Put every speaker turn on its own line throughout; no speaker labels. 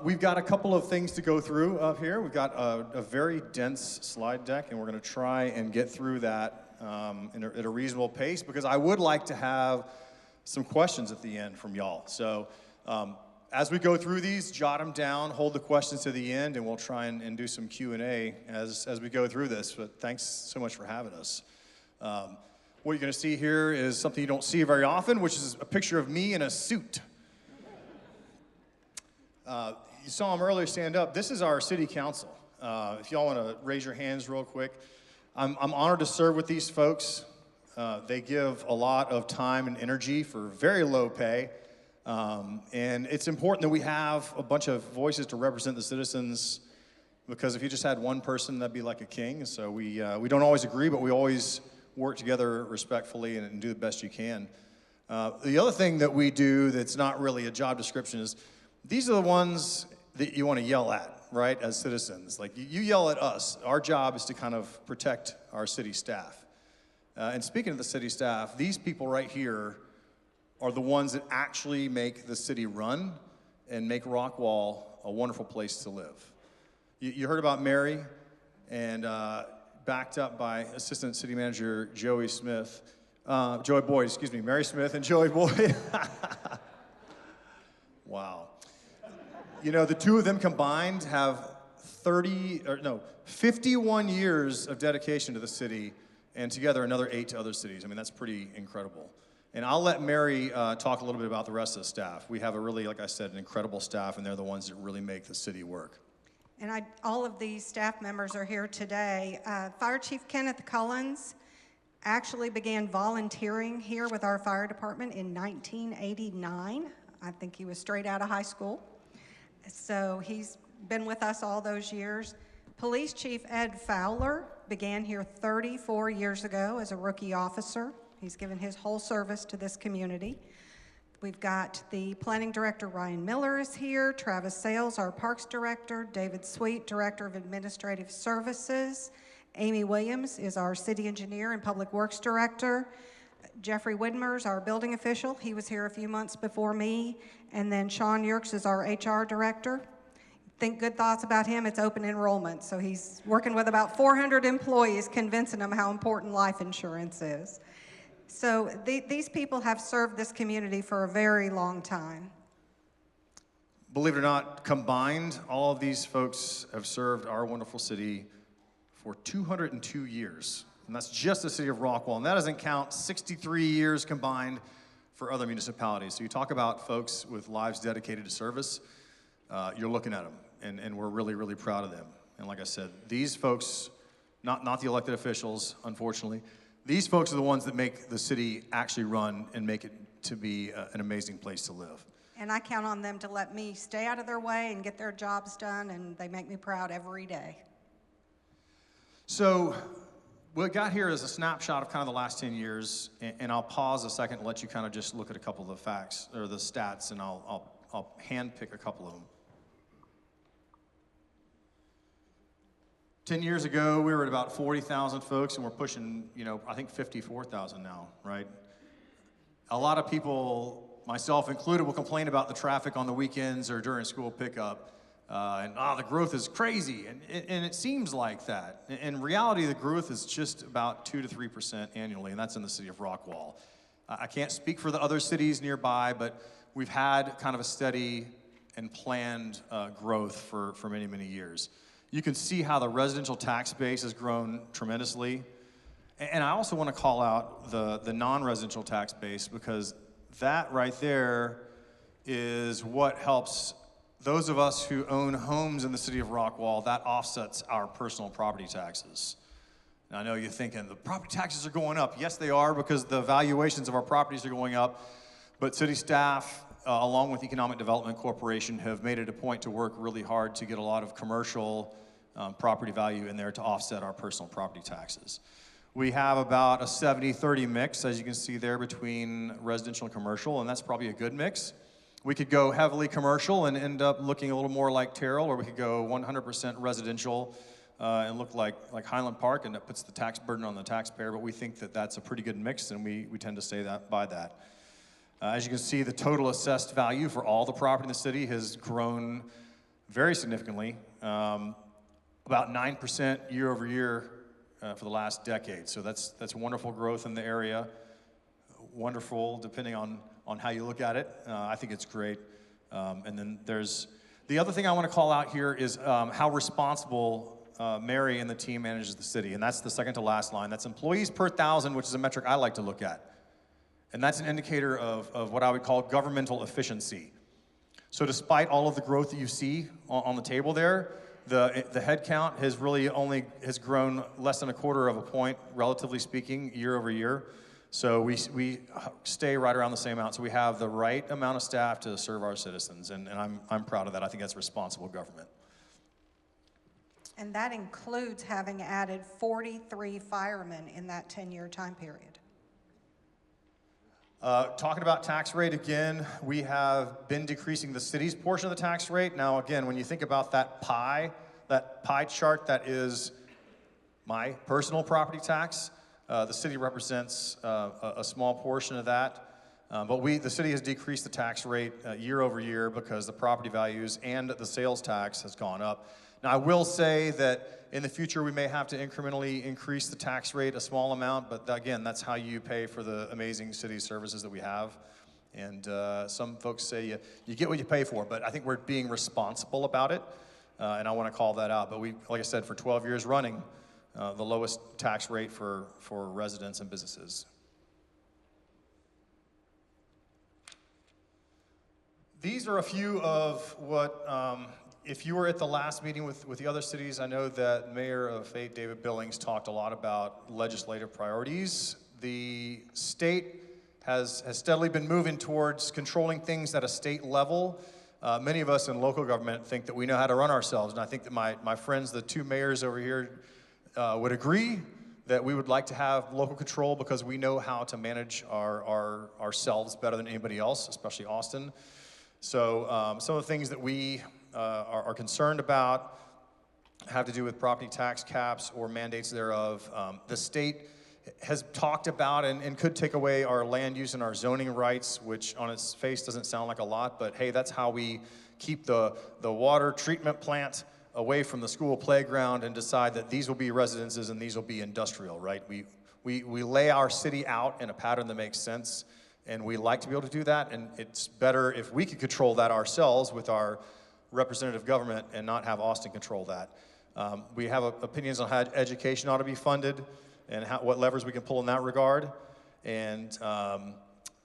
We've got a couple of things to go through up here. We've got a very dense slide deck, and we're going to try and get through that at a reasonable pace, because I would like to have some questions at the end from y'all. So as we go through these, jot them down, hold the questions to the end, and we'll try and do some Q&A as we go through this. But thanks so much for having us. What you're going to see here is something you don't see very often, which is a picture of me in a suit. You saw him earlier stand up. This is our city council. If y'all want to raise your hands real quick. I'm honored to serve with these folks. They give a lot of time and energy for very low pay. And it's important that we have a bunch of voices to represent the citizens, because if you just had one person, that'd be like a king. So we don't always agree, but we always work together respectfully and do the best you can. The other thing that we do that's not really a job description is these are the ones that you want to yell at, right, as citizens. Like, you yell at us. Our job is to kind of protect our city staff. And speaking of the city staff, these people right here are the ones that actually make the city run and make Rockwall a wonderful place to live. You heard about Mary, and backed up by Assistant City Manager Joey Boyd, excuse me, Mary Smith and Joey Boyd. Wow. You know, the two of them combined have 51 years of dedication to the city, and together another 8 to other cities. I mean, that's pretty incredible. And I'll let Mary talk a little bit about the rest of the staff. We have a really, like I said, an incredible staff, and they're the ones that really make the city work.
And all of these staff members are here today. Fire Chief Kenneth Cullens actually began volunteering here with our fire department in 1989. I think he was straight out of high school. So he's been with us all those years. Police Chief Ed Fowler began here 34 years ago as a rookie officer. He's given his whole service to this community. We've got the Planning Director, Ryan Miller, is here. Travis Sales, our Parks Director. David Sweet, Director of Administrative Services. Amy Williams is our City Engineer and Public Works Director. Jeffrey Widmer's our building official. He was here a few months before me. And then Sean Yerkes is our HR Director. Think good thoughts about him. It's open enrollment. So he's working with about 400 employees, convincing them how important life insurance is. So these people have served this community for a very long time.
Believe it or not, combined, all of these folks have served our wonderful city for 202 years. And that's just the city of Rockwall. And that doesn't count 63 years combined for other municipalities. So you talk about folks with lives dedicated to service, you're looking at them. And we're really, really proud of them. And like I said, these folks, not the elected officials, unfortunately, these folks are the ones that make the city actually run and make it to be an amazing place to live.
And I count on them to let me stay out of their way and get their jobs done, and they make me proud every day.
So what got here is a snapshot of kind of the last 10 years, and I'll pause a second and let you kind of just look at a couple of the facts, or the stats, and I'll hand pick a couple of them. 10 years ago, we were at about 40,000 folks, and we're pushing, I think 54,000 now, right? A lot of people, myself included, will complain about the traffic on the weekends or during school pickup, and the growth is crazy, and it seems like that. In reality, the growth is just about 2 to 3% annually, and that's in the city of Rockwall. I can't speak for the other cities nearby, but we've had kind of a steady and planned growth for many, many years. You can see how the residential tax base has grown tremendously. And I also want to call out the non-residential tax base, because that right there is what helps those of us who own homes in the city of Rockwall. That offsets our personal property taxes. Now, I know you're thinking, the property taxes are going up. Yes, they are, because the valuations of our properties are going up. But city staff, along with Economic Development Corporation, have made it a point to work really hard to get a lot of commercial property value in there to offset our personal property taxes. We have about a 70-30 mix, as you can see there, between residential and commercial, and that's probably a good mix. We could go heavily commercial and end up looking a little more like Terrell, or we could go 100% residential and look like Highland Park, and that puts the tax burden on the taxpayer, but we think that that's a pretty good mix, and we tend to stay by that. As you can see, the total assessed value for all the property in the city has grown very significantly, about 9% year over year for the last decade. So that's wonderful growth in the area. Wonderful, depending on how you look at it. I think it's great. And then there's the other thing I want to call out here is how responsible Mary and the team manages the city, and that's the second to last line. That's employees per thousand, which is a metric I like to look at. And that's an indicator of what I would call governmental efficiency. So despite all of the growth that you see on the table there, the head count has really only grown less than a quarter of a point, relatively speaking, year over year. So we stay right around the same amount. So we have the right amount of staff to serve our citizens, and I'm proud of that. I think that's responsible government.
And that includes having added 43 firemen in that 10-year time period.
Talking about tax rate again, we have been decreasing the city's portion of the tax rate. Now again, when you think about that pie chart, that is my personal property tax. The city represents a small portion of that. But the city has decreased the tax rate year over year because the property values and the sales tax has gone up. Now I will say that in the future we may have to incrementally increase the tax rate a small amount, but again, that's how you pay for the amazing city services that we have. And some folks say you get what you pay for, but I think we're being responsible about it, and I want to call that out. But we, like I said, for 12 years running, the lowest tax rate for residents and businesses. These are a few of what, if you were at the last meeting with the other cities, I know that Mayor of Fayette, David Billings, talked a lot about legislative priorities. The state has steadily been moving towards controlling things at a state level. Many of us in local government think that we know how to run ourselves, and I think that my friends, the two mayors over here, would agree that we would like to have local control because we know how to manage ourselves better than anybody else, especially Austin. So some of the things that we are concerned about have to do with property tax caps or mandates thereof. The state has talked about and could take away our land use and our zoning rights, which on its face doesn't sound like a lot, but hey, that's how we keep the water treatment plant away from the school playground and decide that these will be residences and these will be industrial, right? We lay our city out in a pattern that makes sense, and we like to be able to do that, and it's better if we could control that ourselves with our representative government and not have Austin control that. We have opinions on how education ought to be funded and what levers we can pull in that regard, and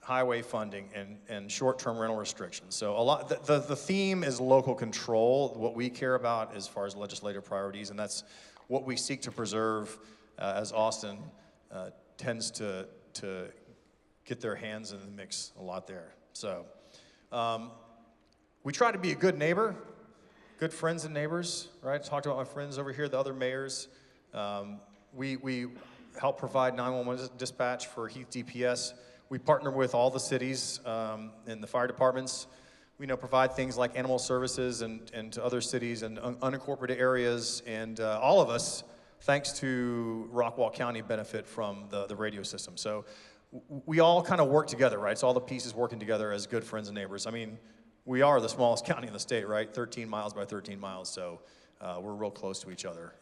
highway funding and short-term rental restrictions. So a lot. The theme is local control. What we care about as far as legislative priorities, and that's what we seek to preserve as Austin tends to get their hands in the mix a lot there. So we try to be a good neighbor, good friends and neighbors, right? I talked about my friends over here, the other mayors. We help provide 911 dispatch for Heath DPS. We partner with all the cities and the fire departments. We provide things like animal services and to other cities and unincorporated areas. And all of us, thanks to Rockwall County, benefit from the radio system. So we all kind of work together, right? It's all the pieces working together as good friends and neighbors. I mean, we are the smallest county in the state, right? 13 miles by 13 miles, so we're real close to each other.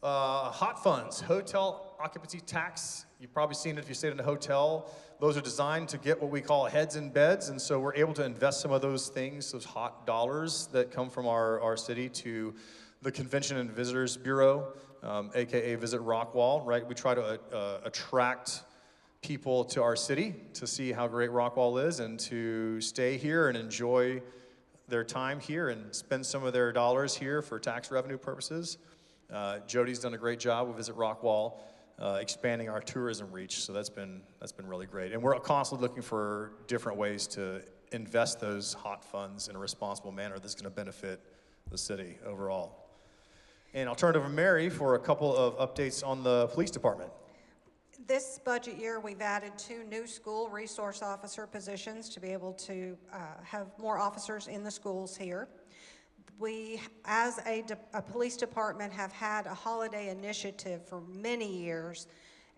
Hot funds, hotel occupancy tax. You've probably seen it if you stayed in a hotel. Those are designed to get what we call heads in beds, and so we're able to invest some of those things, those hot dollars that come from our city to the Convention and Visitors Bureau, AKA Visit Rockwall, right? We try to attract people to our city to see how great Rockwall is and to stay here and enjoy their time here and spend some of their dollars here for tax revenue purposes. Jody's done a great job with Visit Rockwall, expanding our tourism reach, so that's been really great. And we're constantly looking for different ways to invest those hot funds in a responsible manner that's going to benefit the city overall. And I'll turn it over to Mary for a couple of updates on the police department.
This budget year, we've added 2 new school resource officer positions to be able to have more officers in the schools here. We, as a police department, have had a holiday initiative for many years,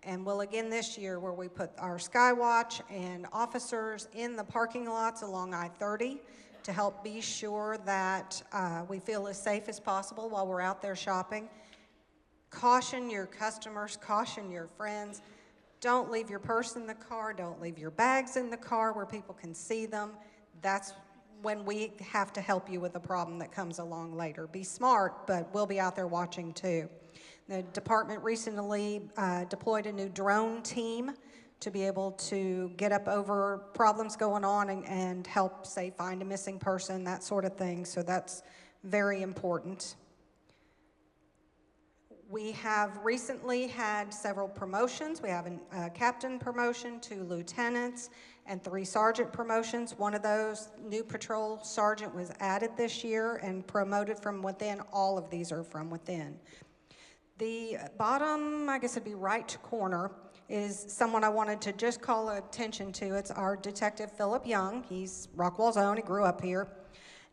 and will again this year, where we put our Skywatch and officers in the parking lots along I-30 to help be sure that we feel as safe as possible while we're out there shopping. Caution your customers, caution your friends. Don't leave your purse in the car, don't leave your bags in the car where people can see them. That's when we have to help you with a problem that comes along later. Be smart, but we'll be out there watching too. The department recently deployed a new drone team to be able to get up over problems going on and help, say, find a missing person, that sort of thing. So that's very important. We have recently had several promotions. We have a captain promotion, 2 lieutenants, and 3 sergeant promotions. One of those, new patrol sergeant, was added this year and promoted from within. All of these are from within. The bottom, I guess it'd be right corner, is someone I wanted to just call attention to. It's our Detective Philip Young. He's Rockwall's own. He grew up here.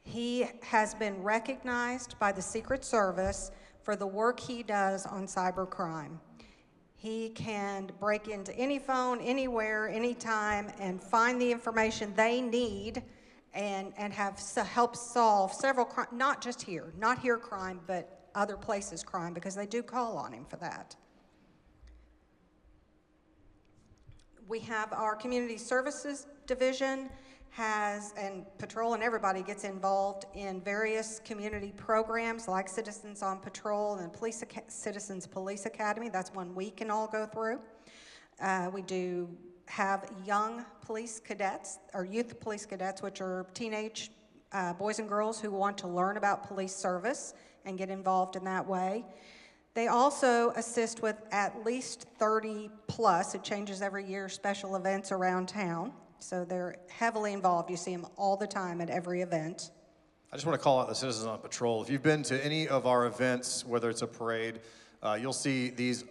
He has been recognized by the Secret Service for the work he does on cybercrime. He can break into any phone, anywhere, anytime, and find the information they need and have help solve several crimes, not just here, not here crime, but other places crime, because they do call on him for that. We have our Community Services Division and patrol, and everybody gets involved in various community programs like Citizens on Patrol and Citizens Police Academy. That's one we can all go through. We do have young police cadets, or youth police cadets, which are teenage boys and girls who want to learn about police service and get involved in that way. They also assist with at least 30 plus, it changes every year, special events around town. So they're heavily involved. You see them all the time at every event.
I just want to call out the Citizens on Patrol. If you've been to any of our events, whether it's a parade, you'll see these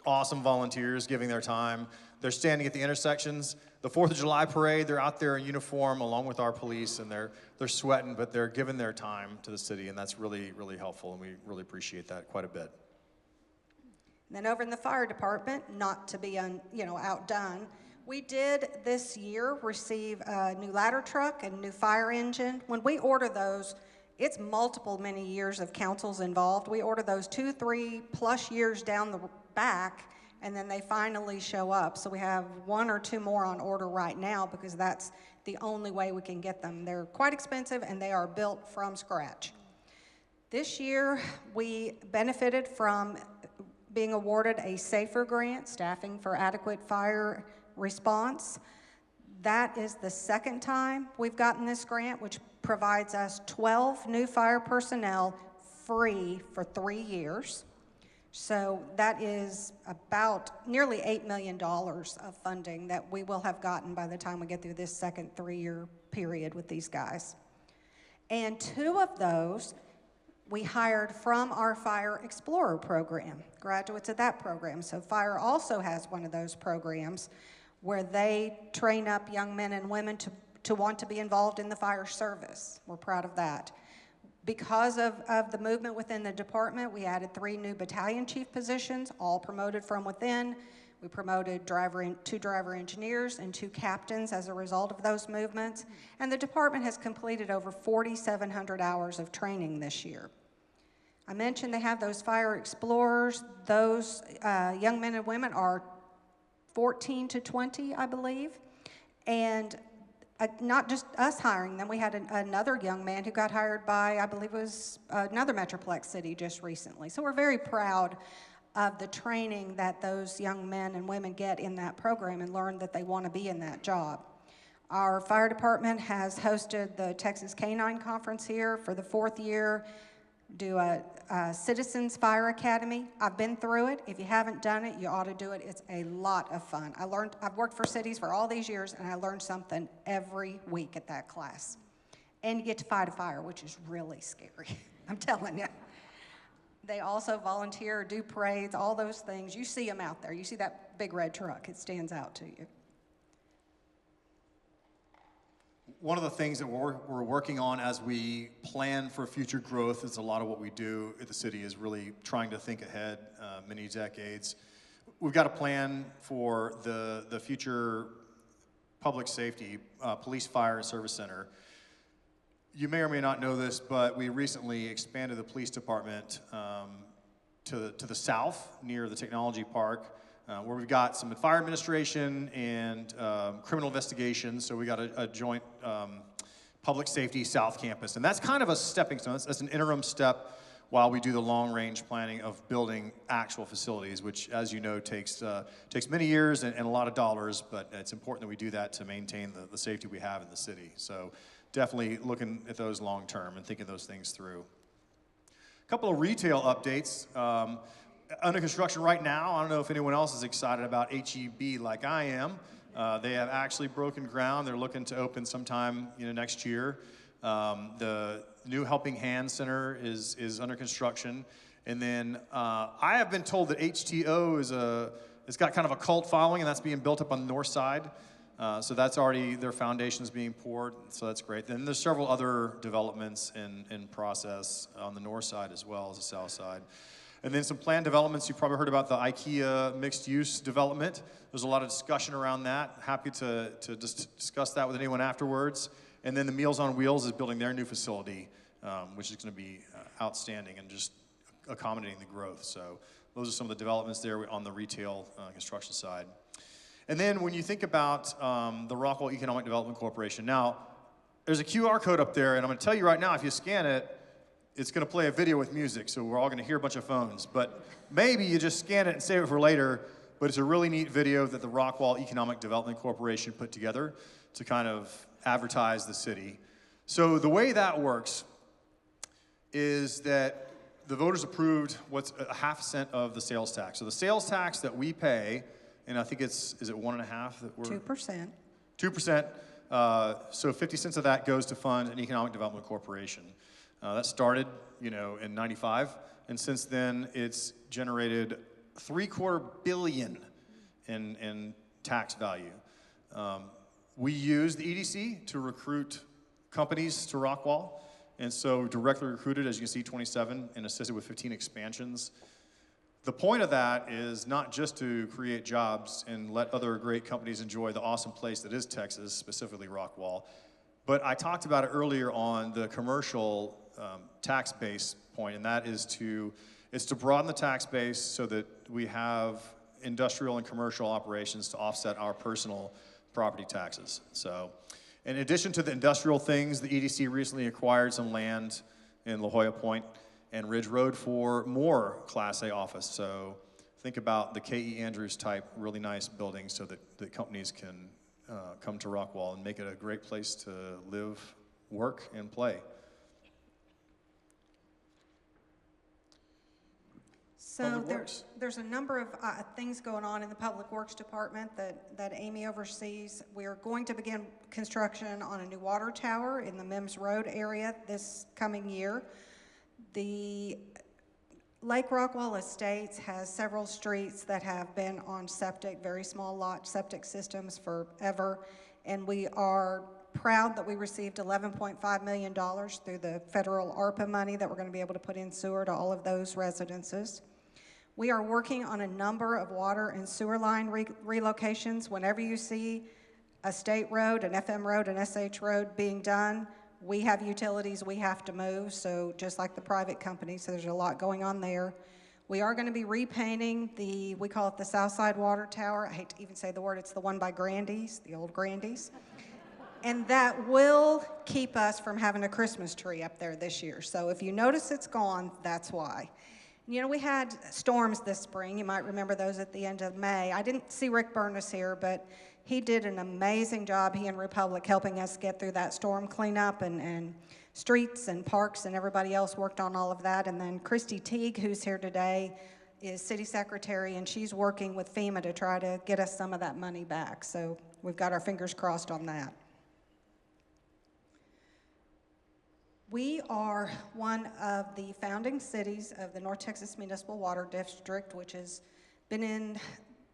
awesome volunteers giving their time. They're standing at the intersections. The 4th of July parade, they're out there in uniform along with our police, and they're sweating, but they're giving their time to the city, and that's really, really helpful, and we really appreciate that quite a bit.
And then over in the fire department, not to be outdone, we did this year receive a new ladder truck and a new fire engine. When we order those, it's many years of councils involved. We order those 2, 3+ years down the back, and then they finally show up. So we have 1 or 2 more on order right now because that's the only way we can get them. They're quite expensive, and they are built from scratch. This year, we benefited from being awarded a SAFER grant, Staffing for Adequate Fire Response. That is the 2nd time we've gotten this grant, which provides us 12 new fire personnel free for 3 years. So that is about nearly $8 million of funding that we will have gotten by the time we get through this second 3-year period with these guys. And 2 of those we hired from our Fire Explorer program, graduates of that program. So Fire also has one of those programs where they train up young men and women to want to be involved in the fire service. We're proud of that. Because of the movement within the department, we added 3 new battalion chief positions, all promoted from within. We promoted 2 driver engineers and 2 captains as a result of those movements. And the department has completed over 4,700 hours of training this year. I mentioned they have those fire explorers. Those young men and women are 14 to 20, I believe. And not just us hiring them, we had another young man who got hired by, I believe it was another Metroplex city just recently. So we're very proud of the training that those young men and women get in that program and learn that they want to be in that job. Our fire department has hosted the Texas Canine Conference here for the 4th year, do a Citizens Fire Academy. I've been through it. If you haven't done it, you ought to do it. It's a lot of fun. I've worked for cities for all these years, and I learned something every week at that class. And you get to fight a fire, which is really scary. I'm telling you. They also volunteer, do parades, all those things. You see them out there. You see that big red truck. It stands out to you.
One of the things that we're working on as we plan for future growth is a lot of what we do at the city is really trying to think ahead many decades. we've got a plan for the future public safety, police, fire, and service center. You may or may not know this, but we recently expanded the police department to the south near the technology park, where we've got some fire administration and criminal investigations. So we got a joint public safety south campus, and that's kind of a stepping stone. That's an interim step while we do the long-range planning of building actual facilities, which, as you know, takes many years and a lot of dollars, but it's important that we do that to maintain the safety we have in the city. So definitely looking at those long-term and thinking those things through. A couple of retail updates. Under construction right now, I don't know if anyone else is excited about HEB like I am. They have actually broken ground. They're looking to open sometime next year. The new Helping Hand Center is under construction. And then I have been told that HTO it's got kind of a cult following, and that's being built up on the north side. So that's already, their foundation's being poured, so that's great. Then there's several other developments in process on the north side as well as the south side. And then some planned developments. You've probably heard about the IKEA mixed-use development. There's a lot of discussion around that. Happy to discuss that with anyone afterwards. And then the Meals on Wheels is building their new facility, which is going to be outstanding and just accommodating the growth. So those are some of the developments there on the retail construction side. And then when you think about the Rockwall Economic Development Corporation, now there's a QR code up there, and I'm going to tell you right now, if you scan it, it's going to play a video with music, so we're all going to hear a bunch of phones. But maybe you just scan it and save it for later, but it's a really neat video that the Rockwall Economic Development Corporation put together to kind of advertise the city. So the way that works is that the voters approved what's a 0.5 cent of the sales tax. So the sales tax that we pay, and I think is it 1.5 that we're
2%.
2%. So 50 cents of that goes to fund an economic development corporation. That started, in '95, and since then it's generated $750 million in tax value. We use the EDC to recruit companies to Rockwall, and so directly recruited, as you can see, 27, and assisted with 15 expansions. The point of that is not just to create jobs and let other great companies enjoy the awesome place that is Texas, specifically Rockwall, but I talked about it earlier on the commercial tax base point, and that is to broaden the tax base so that we have industrial and commercial operations to offset our personal property taxes. So in addition to the industrial things, the EDC recently acquired some land in La Jolla Point and Ridge Road for more Class A office. So think about the K.E. Andrews type really nice buildings so that companies can come to Rockwall and make it a great place to live, work, and play.
So there's a number of things going on in the Public Works Department that Amy oversees. We are going to begin construction on a new water tower in the Mims Road area this coming year. The Lake Rockwall Estates has several streets that have been on septic, very small lot septic systems forever, and we are proud that we received $11.5 million through the federal ARPA money that we're going to be able to put in sewer to all of those residences. We are working on a number of water and sewer line relocations. Whenever you see a state road, an FM road, an SH road being done, we have utilities we have to move, so just like the private companies, so there's a lot going on there. We are going to be repainting we call it the Southside Water Tower. I hate to even say the word, it's the one by Grandy's, the old Grandy's. And that will keep us from having a Christmas tree up there this year. So if you notice it's gone, that's why. We had storms this spring. You might remember those at the end of May. I didn't see Rick Burness here, but he did an amazing job, he and Republic, helping us get through that storm cleanup, and streets and parks and everybody else worked on all of that. And then Christy Teague, who's here today, is city secretary, and she's working with FEMA to try to get us some of that money back. So we've got our fingers crossed on that. We are one of the founding cities of the North Texas Municipal Water District, which has been in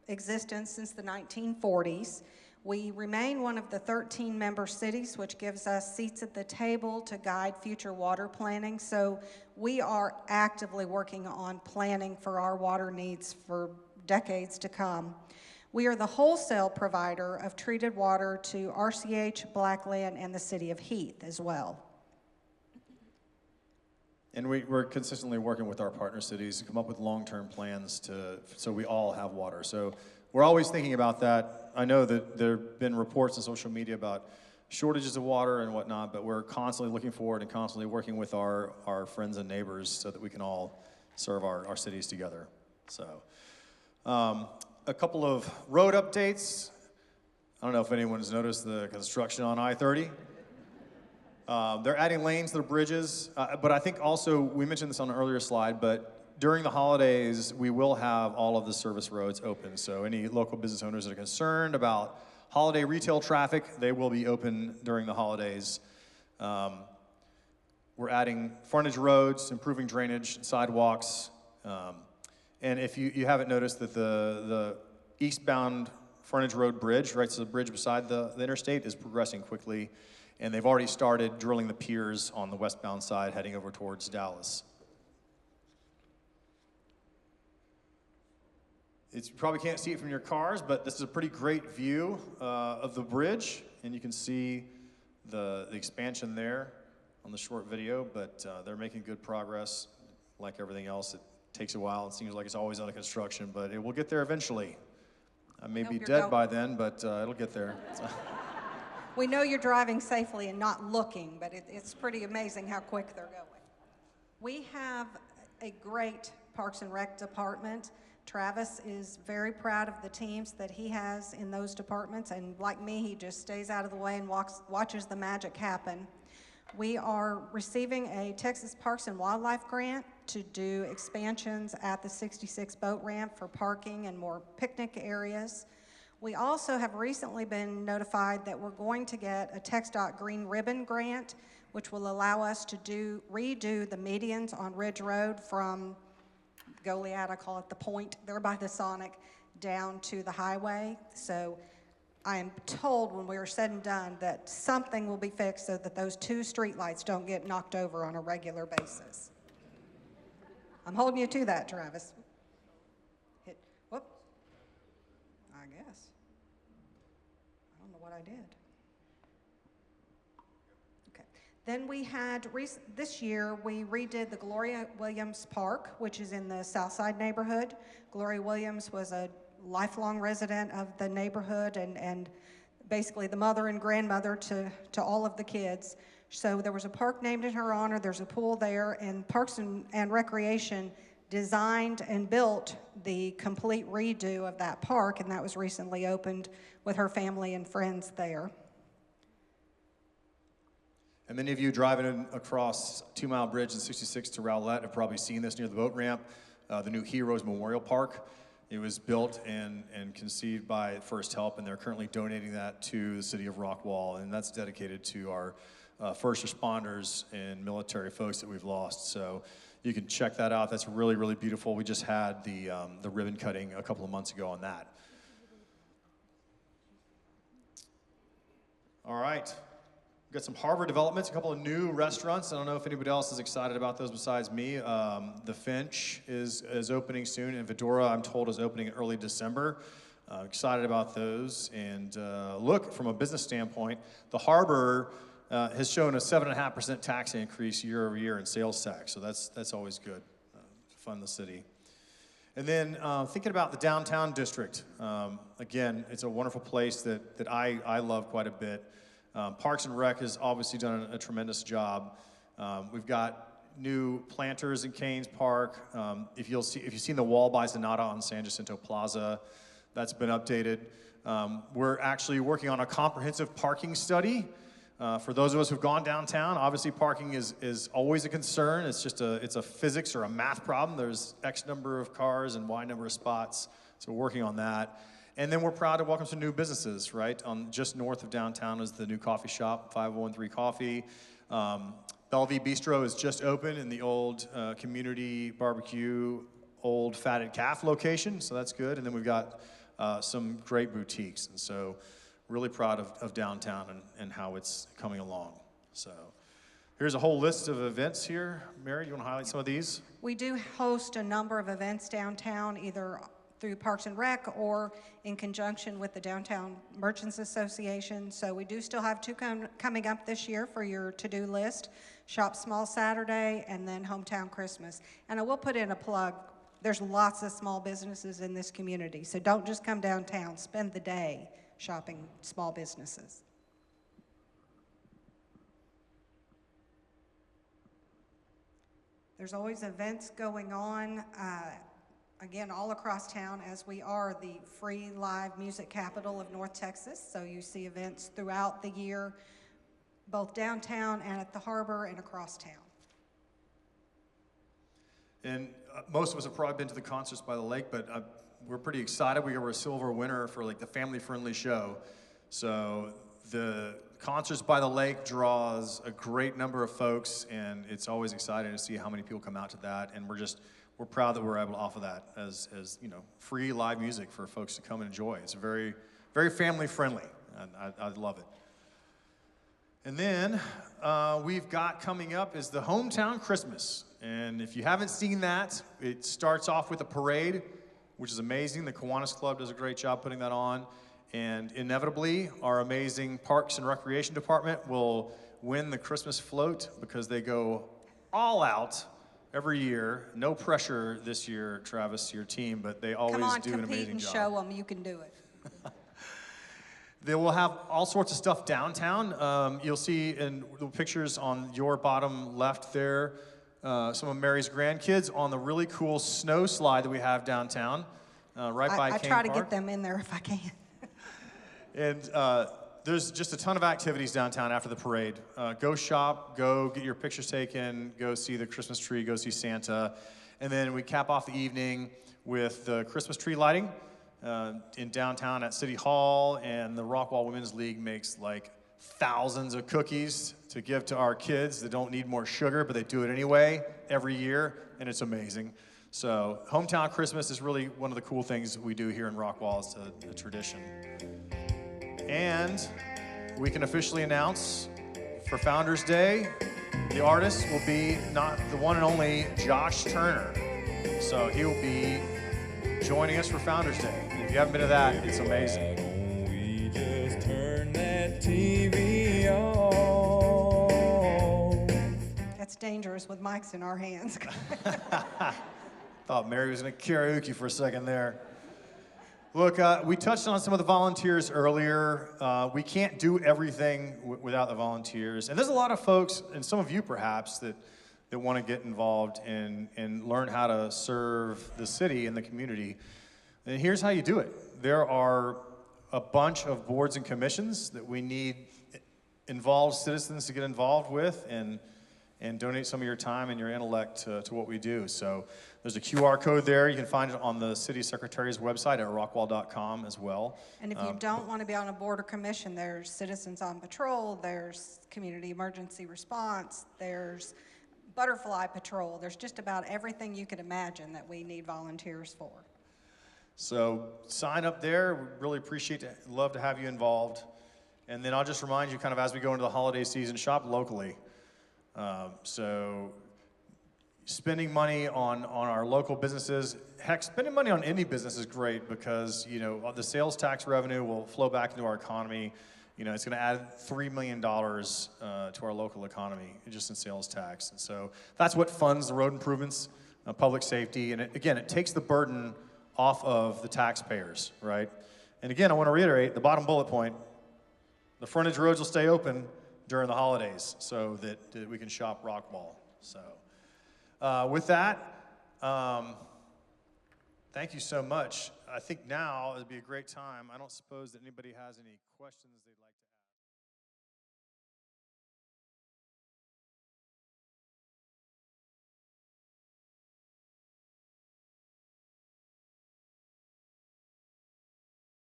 existence since the 1940s. We remain one of the 13 member cities, which gives us seats at the table to guide future water planning. So we are actively working on planning for our water needs for decades to come. We are the wholesale provider of treated water to RCH, Blackland, and the City of Heath as well.
And we're consistently working with our partner cities to come up with long-term plans so we all have water. So we're always thinking about that. I know that there have been reports on social media about shortages of water and whatnot, but we're constantly looking forward and constantly working with our friends and neighbors so that we can all serve our cities together. So a couple of road updates. I don't know if anyone's noticed the construction on I-30. They're adding lanes to the bridges, but I think also, we mentioned this on an earlier slide, but during the holidays, we will have all of the service roads open. So any local business owners that are concerned about holiday retail traffic, they will be open during the holidays. We're adding frontage roads, improving drainage, sidewalks. And if you haven't noticed that the eastbound frontage road bridge, right, so the bridge beside the interstate is progressing quickly. And they've already started drilling the piers on the westbound side heading over towards Dallas. You probably can't see it from your cars, but this is a pretty great view of the bridge. And you can see the expansion there on the short video, but they're making good progress. Like everything else, it takes a while. It seems like it's always under construction, but it will get there eventually. I may be dead by then, but it'll get there.
We know you're driving safely and not looking, but it's pretty amazing how quick they're going. We have a great Parks and Rec department. Travis is very proud of the teams that he has in those departments, and like me, he just stays out of the way and watches the magic happen. We are receiving a Texas Parks and Wildlife grant to do expansions at the 66 boat ramp for parking and more picnic areas. We also have recently been notified that we're going to get a TxDOT Green Ribbon grant, which will allow us to redo the medians on Ridge Road from Goliad, I call it the point, there by the Sonic, down to the highway. So I am told when we are said and done that something will be fixed so that those two streetlights don't get knocked over on a regular basis. I'm holding you to that, Travis. Whoop. I guess. I don't know what I did. Okay. Then we had, this year, we redid the Gloria Williams Park, which is in the Southside neighborhood. Gloria Williams was a lifelong resident of the neighborhood and basically the mother and grandmother to all of the kids. So there was a park named in her honor, there's a pool there, and Parks and Recreation designed and built the complete redo of that park, and that was recently opened with her family and friends there.
And many of you driving across 2 Mile Bridge and 66 to Rowlett have probably seen this near the boat ramp, the new Heroes Memorial Park. It was built and conceived by First Help, and they're currently donating that to the City of Rockwall, and that's dedicated to our first responders and military folks that we've lost. So you can check that out. That's really, really beautiful. We just had the ribbon cutting a couple of months ago on that. All right. We've got some harbor developments, a couple of new restaurants. I don't know if anybody else is excited about those besides me. The Finch is opening soon, and Vidora, I'm told, is opening in early December. Excited about those. And look, from a business standpoint, the harbor has shown a 7.5% tax increase year over year in sales tax. So that's always good to fund the city. And then thinking about the downtown district, again, it's a wonderful place that I love quite a bit. Parks and Rec has obviously done a tremendous job. We've got new planters in Canes Park. If you've seen the wall by Zanata on San Jacinto Plaza, that's been updated. We're actually working on a comprehensive parking study. For those of us who've gone downtown, obviously parking is always a concern. It's a physics or a math problem. There's X number of cars and Y number of spots. So we're working on that. And then we're proud to welcome some new businesses, right? Just north of downtown is the new coffee shop, 5013 Coffee. Bellevue Bistro is just open in the old community barbecue, old Fatted Calf location, so that's good. And then we've got some great boutiques. And so really proud of downtown and how it's coming along. So here's a whole list of events here. Mary, you want to highlight some of these?
We do host a number of events downtown, either through Parks and Rec or in conjunction with the Downtown Merchants Association. So we do still have two coming up this year for your to-do list: Shop Small Saturday and then Hometown Christmas. And I will put in a plug. There's lots of small businesses in this community, so don't just come downtown. Spend the day shopping small businesses. There's always events going on, again, all across town, as we are the free live music capital of North Texas. So you see events throughout the year, both downtown and at the harbor and across town.
And most of us have probably been to the concerts by the lake, but we're pretty excited. We were a silver winner for like the family-friendly show. So the Concerts by the Lake draws a great number of folks, and it's always exciting to see how many people come out to that. And we're proud that we're able to offer that as free live music for folks to come and enjoy. It's very, very family-friendly, and I love it. And then we've got coming up is the Hometown Christmas. And if you haven't seen that, it starts off with a parade, which is amazing. The Kiwanis Club does a great job putting that on. And inevitably, our amazing Parks and Recreation Department will win the Christmas float because they go all out every year. No pressure this year, Travis, your team, but they always do an amazing job.
Come on, compete and show them you can do it.
They will have all sorts of stuff downtown. You'll see in the pictures on your bottom left there, some of Mary's grandkids on the really cool snow slide that we have downtown, right by Kane
try to
Park.
get them in there if I can.
And there's just a ton of activities downtown after the parade. Go shop, go get your pictures taken, go see the Christmas tree, go see Santa. And then we cap off the evening with the Christmas tree lighting in downtown at City Hall. And the Rockwall Women's League makes like thousands of cookies to give to our kids that don't need more sugar, but they do it anyway every year, and it's amazing. So Hometown Christmas is really one of the cool things we do here in Rockwall. It's a tradition. And we can officially announce for Founders Day, the artist will be not the one and only Josh Turner. So he will be joining us for Founders Day. And if you haven't been to that, it's amazing.
We just turn that TV on.
That's dangerous with mics in our hands.
Thought Mary was going to karaoke for a second there. Look, we touched on some of the volunteers earlier. We can't do everything without the volunteers. And there's a lot of folks, and some of you perhaps, that want to get involved and learn how to serve the city and the community. And here's how you do it. There are a bunch of boards and commissions that we need involved citizens to get involved with and donate some of your time and your intellect to what we do. So there's a QR code there. You can find it on the city secretary's website at rockwall.com as well.
And if you don't want to be on a board or commission, there's Citizens on Patrol, there's Community Emergency Response, there's Butterfly Patrol. There's just about everything you could imagine that we need volunteers for. So sign up there. We really appreciate it. Love to have you involved. And then I'll just remind you, kind of as we go into the holiday season, shop locally. So spending money on our local businesses, heck, spending money on any business is great because, the sales tax revenue will flow back into our economy. It's going to add $3 million to our local economy just in sales tax. And so that's what funds the road improvements, public safety. And it takes the burden off of the taxpayers, right? And again, I want to reiterate the bottom bullet point. The frontage roads will stay open during the holidays so that we can shop Rockwall. So with that, thank you so much. I think now it'd be a great time. I don't suppose that anybody has any questions they'd like to ask.